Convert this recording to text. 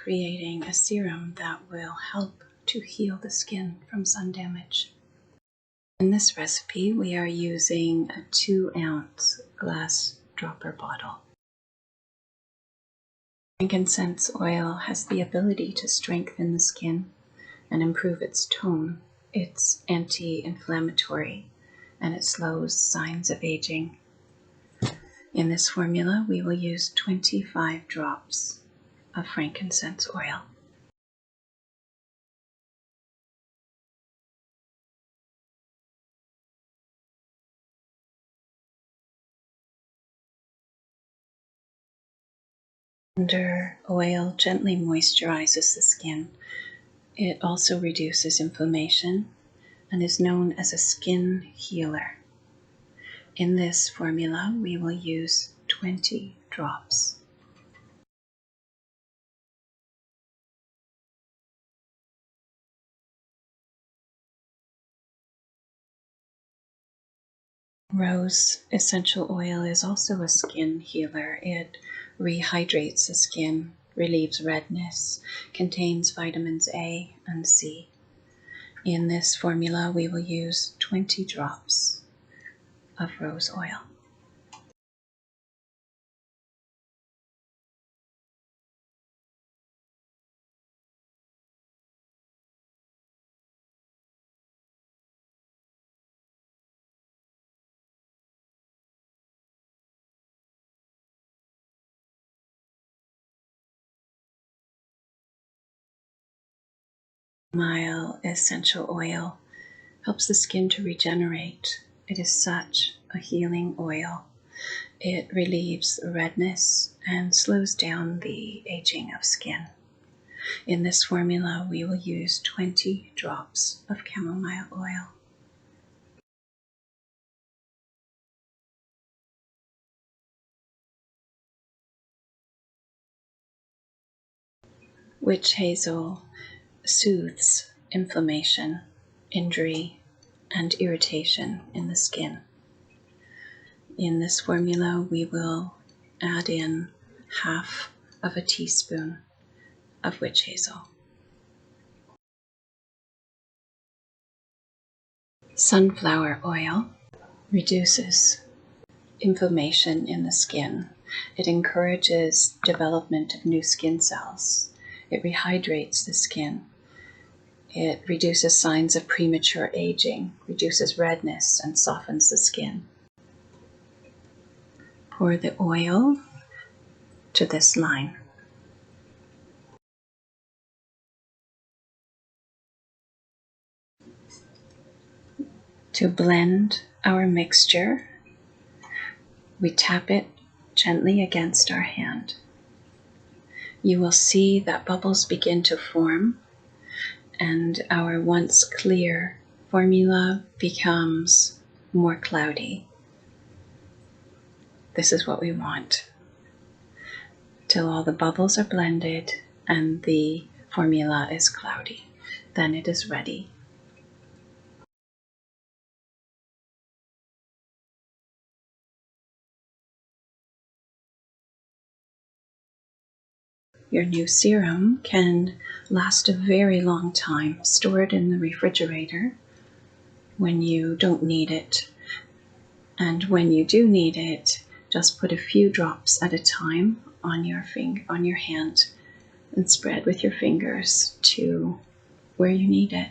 creating a serum that will help to heal the skin from sun damage. In this recipe, we are using a 2-ounce glass dropper bottle. Frankincense oil has the ability to strengthen the skin and improve its tone. It's anti-inflammatory and it slows signs of aging. In this formula, we will use 25 drops of frankincense oil. Lavender oil gently moisturizes the skin. It also reduces inflammation and is known as a skin healer. In this formula, we will use 20 drops. Rose essential oil is also a skin healer. It rehydrates the skin, relieves redness, contains vitamins A and C. In this formula, we will use 20 drops of rose oil. Chamomile Essential Oil helps the skin to regenerate. It is such a healing oil. It relieves redness and slows down the aging of skin. In this formula, we will use 20 drops of chamomile oil. Witch hazel soothes inflammation, injury, and irritation in the skin. In this formula, we will add in half of a teaspoon of witch hazel. Sunflower oil reduces inflammation in the skin. It encourages development of new skin cells. It rehydrates the skin. It reduces signs of premature aging, reduces redness, and softens the skin. Pour the oil to this line. To blend our mixture, we tap it gently against our hand. You will see that bubbles begin to form, and our once clear formula becomes more cloudy. This is what we want, till all the bubbles are blended and the formula is cloudy. Then it is ready. Your new serum can last a very long time. Store it in the refrigerator when you don't need it. And when you do need it, just put a few drops at a time on your hand and spread with your fingers to where you need it.